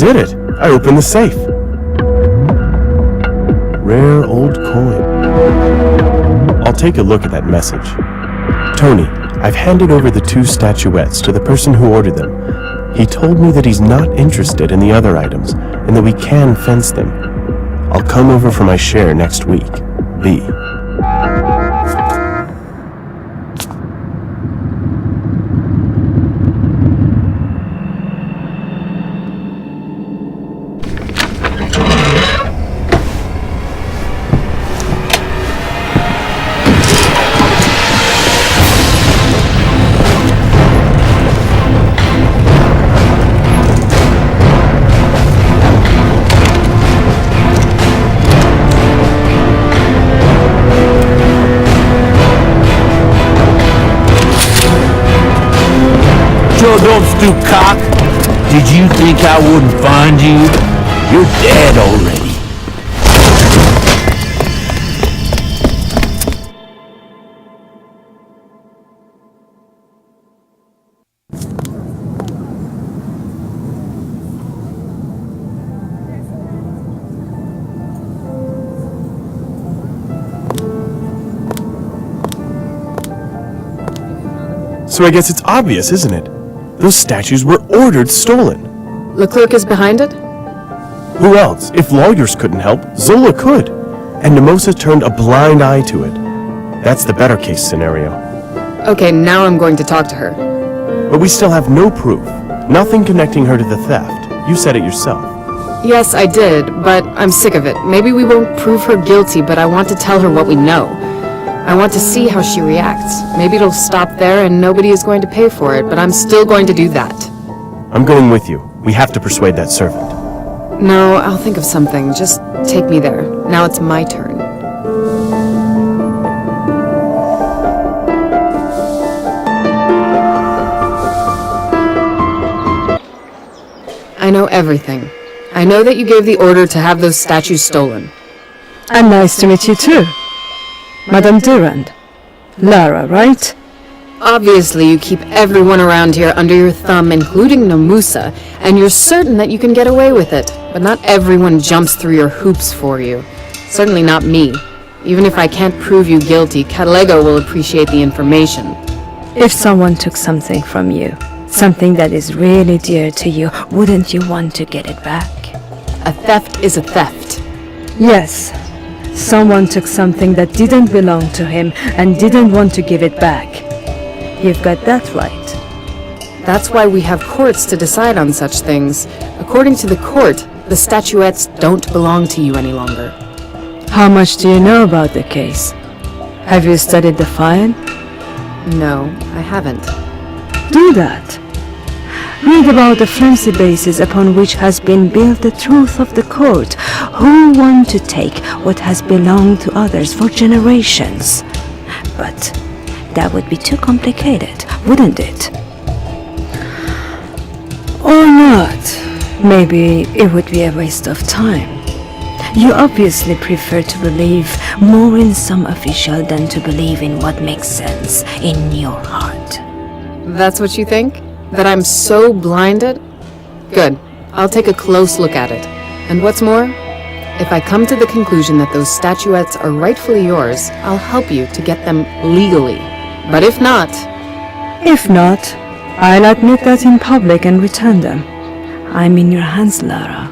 did it! I opened the safe. Rare old coin. I'll take a look at that message. Tony, I've handed over the 2 statuettes to the person who ordered them. He told me that he's not interested in the other items, and that we can fence them. I'll come over for my share next week. B. Don't stoop, cock. Did you think I wouldn't find you? You're dead already. So I guess it's obvious, isn't it? Those statues were ordered stolen. Leclerc is behind it? Who else? If lawyers couldn't help, Zola could. And Nemosa turned a blind eye to it. That's the better case scenario. Okay, now I'm going to talk to her. But we still have no proof. Nothing connecting her to the theft. You said it yourself. Yes, I did, but I'm sick of it. Maybe we won't prove her guilty, but I want to tell her what we know. I want to see how she reacts. Maybe it'll stop there and nobody is going to pay for it, but I'm still going to do that. I'm going with you. We have to persuade that servant. No, I'll think of something. Just take me there. Now it's my turn. I know everything. I know that you gave the order to have those statues stolen. And nice to meet you too. Madame Durand. Lara, right? Obviously, you keep everyone around here under your thumb, including Nemosa, and you're certain that you can get away with it. But not everyone jumps through your hoops for you. Certainly not me. Even if I can't prove you guilty, Catalego will appreciate the information. If someone took something from you, something that is really dear to you, wouldn't you want to get it back? A theft is a theft. Yes. Someone took something that didn't belong to him and didn't want to give it back. You've got that right. That's why we have courts to decide on such things. According to the court, the statuettes don't belong to you any longer. How much do you know about the case? Have you studied the file? No, I haven't. Do that. Read about the flimsy basis upon which has been built the truth of the court, who want to take what has belonged to others for generations. But that would be too complicated, wouldn't it? Or not. Maybe it would be a waste of time. You obviously prefer to believe more in some official than to believe in what makes sense in your heart. That's what you think? That I'm so blinded? Good. I'll take a close look at it. And what's more, if I come to the conclusion that those statuettes are rightfully yours, I'll help you to get them legally. But if not... If not, I'll admit that in public and return them. I'm in your hands, Lara.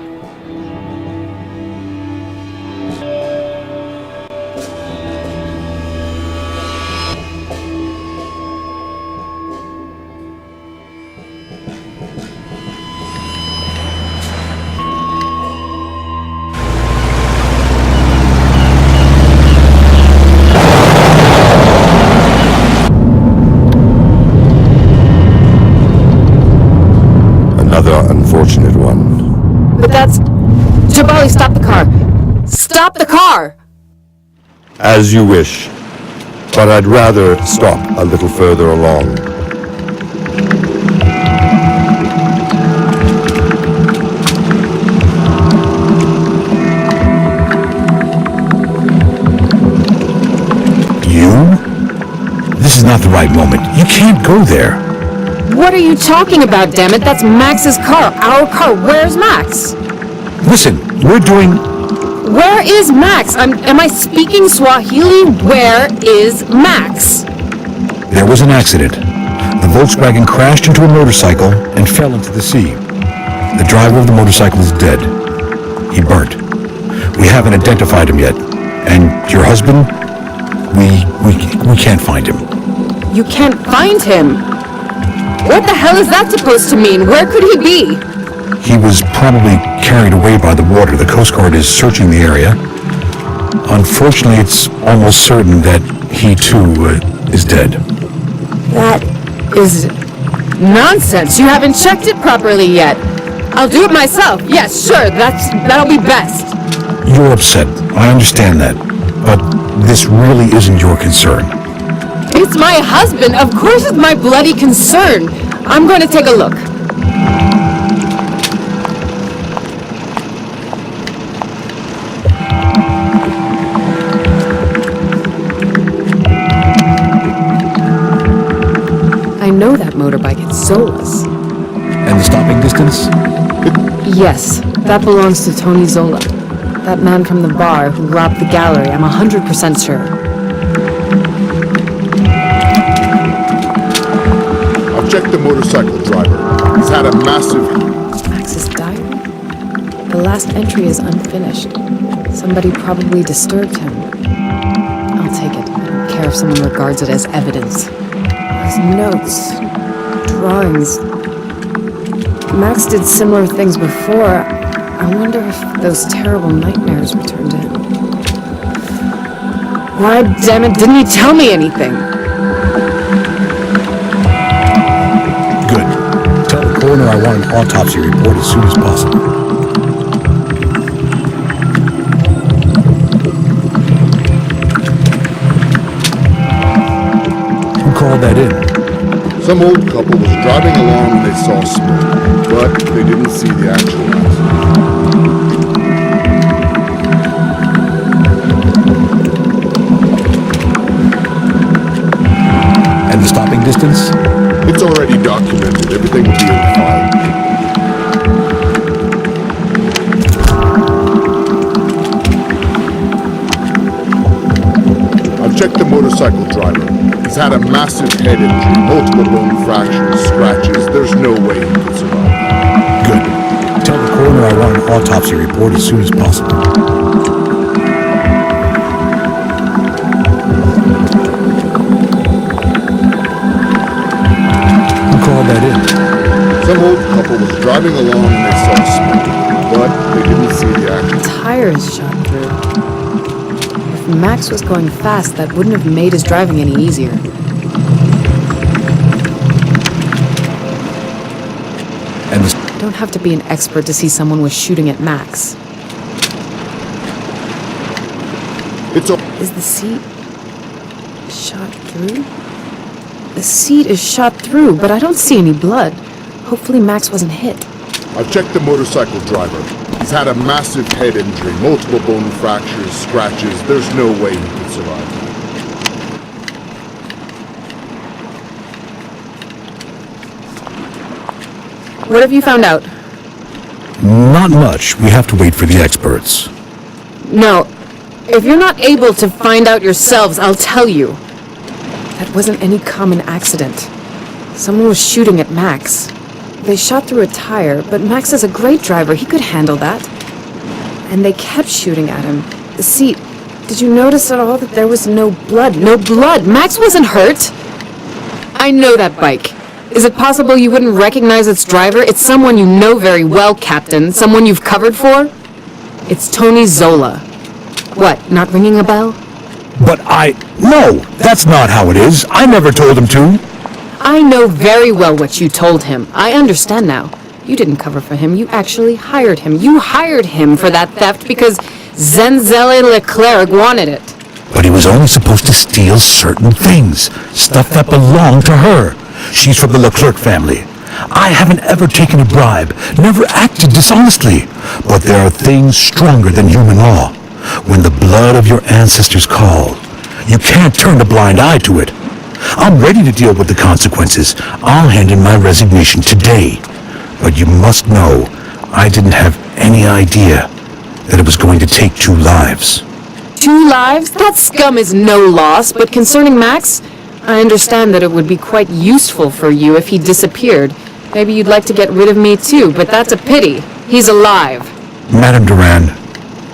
Unfortunate one. But that's... Jabali, stop the car! Stop the car! As you wish, but I'd rather stop a little further along. You? This is not the right moment. You can't go there. What are you talking about, dammit? That's Max's car. Our car. Where's Max? Listen, we're doing... Where is Max? Am I speaking Swahili? Where is Max? There was an accident. The Volkswagen crashed into a motorcycle and fell into the sea. The driver of the motorcycle is dead. He burnt. We haven't identified him yet. And your husband? We can't find him. You can't find him? What the hell is that supposed to mean? Where could he be? He was probably carried away by the water. The Coast Guard is searching the area. Unfortunately, it's almost certain that he too is dead. That is nonsense. You haven't checked it properly yet. I'll do it myself. Yes, sure. That'll be best. You're upset. I understand that. But this really isn't your concern. It's my husband. Of course it's my bloody concern. I'm going to take a look. I know that motorbike. It's Zola's. And the stopping distance? Yes, that belongs to Tony Zola. That man from the bar who robbed the gallery. I'm 100% sure. I've checked the motorcycle driver. He's had a massive... Max's diary? The last entry is unfinished. Somebody probably disturbed him. I'll take it. I don't care if someone regards it as evidence. His notes, drawings. Max did similar things before. I wonder if those terrible nightmares returned to him. Why, damn it, didn't he tell me anything? Good. Tell the coroner I want an autopsy report as soon as possible. Who called that in? Some old couple was driving along and they saw smoke, but they didn't see the actual accident. And the stopping distance? It's already documented. Everything will be in the file. I've checked the motorcycle driver. He's had a massive head injury, multiple bone fractures, scratches. There's no way he could survive. Good. Tell the coroner I want an autopsy report as soon as possible. Who called that in? Some old couple was driving along and they saw smoke, but they didn't see the actual... Tires shot through. If Max was going fast, that wouldn't have made his driving any easier. And You don't have to be an expert to see someone was shooting at Max. It's all... Is the seat shot through? The seat is shot through, but I don't see any blood. Hopefully Max wasn't hit. I've checked the motorcycle driver. He's had a massive head injury, multiple bone fractures, scratches. There's no way he could survive. What have you found out? not much. We have to wait for the experts. No. If you're not able to find out yourselves, I'll tell you. That wasn't any common accident. Someone was shooting at Max. They shot through a tire, but Max is a great driver. He could handle that. And they kept shooting at him. The seat... Did you notice at all that there was no blood? No blood! Max wasn't hurt! I know that bike. Is it possible you wouldn't recognize its driver? It's someone you know very well, Captain. Someone you've covered for? It's Tony Zola. What, not ringing a bell? But No, that's not how it is. I never told him to. I know very well what you told him. I understand now. You didn't cover for him. You actually hired him. You hired him for that theft because Zenzele Leclerc wanted it. But he was only supposed to steal certain things. Stuff that belonged to her. She's from the Leclerc family. I haven't ever taken a bribe, never acted dishonestly. But there are things stronger than human law. When the blood of your ancestors call, you can't turn a blind eye to it. I'm ready to deal with the consequences. I'll hand in my resignation today. But you must know, I didn't have any idea that it was going to take 2 lives. 2 lives? That scum is no loss, but concerning Max, I understand that it would be quite useful for you if he disappeared. Maybe you'd like to get rid of me too, but that's a pity. He's alive. Madame Duran,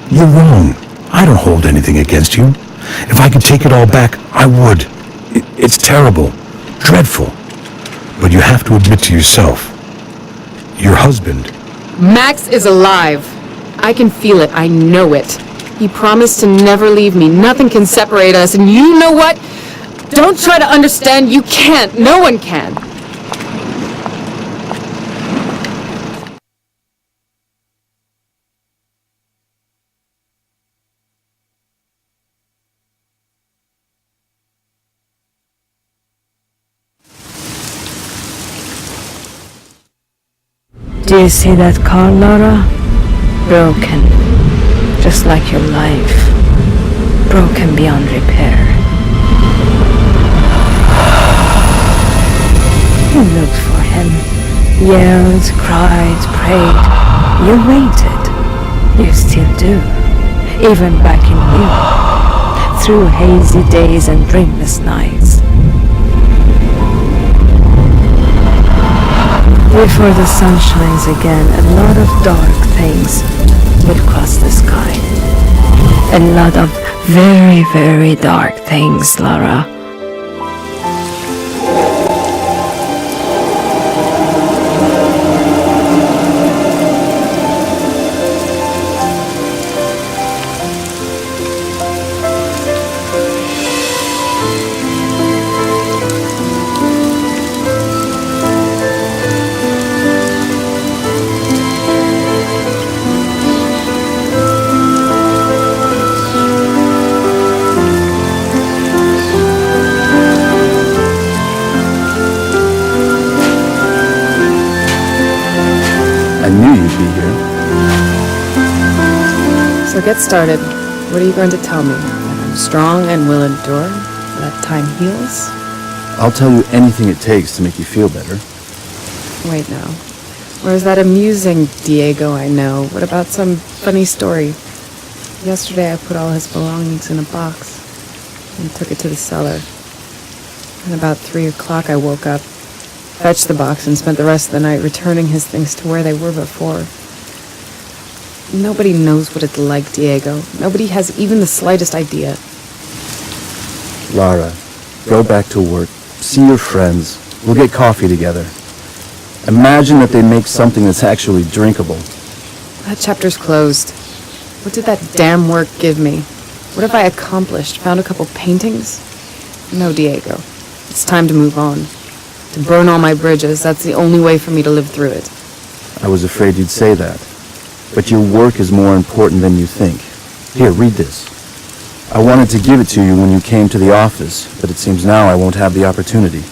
you're wrong. I don't hold anything against you. If I could take it all back, I would. It's terrible, dreadful. But you have to admit to yourself, your husband... Max is alive. I can feel it. I know it. He promised to never leave me. Nothing can separate us, and you know what? Don't try to understand. You can't. No one can. Do you see that car, Laura? Broken. Just like your life. Broken beyond repair. You looked for him. Yelled, cried, prayed. You waited. You still do. Even back in Europe. Through hazy days and dreamless nights. Before the sun shines again, a lot of dark things will cross the sky. A lot of very, very dark things, Lara. I knew you'd be here. So get started. What are you going to tell me? That I'm strong and will endure? That time heals? I'll tell you anything it takes to make you feel better. Wait now. Where's that amusing Diego I know? What about some funny story? Yesterday I put all his belongings in a box and took it to the cellar. And about 3 o'clock I woke up, fetched the box, and spent the rest of the night returning his things to where they were before. Nobody knows what it's like, Diego. Nobody has even the slightest idea. Lara, go back to work. See your friends. We'll get coffee together. Imagine that they make something that's actually drinkable. That chapter's closed. What did that damn work give me? What have I accomplished? Found a couple paintings? No, Diego. It's time to move on. To burn all my bridges. That's the only way for me to live through it. I was afraid you'd say that. But your work is more important than you think. Here, read this. I wanted to give it to you when you came to the office, but it seems now I won't have the opportunity.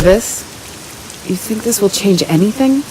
This? You think this will change anything?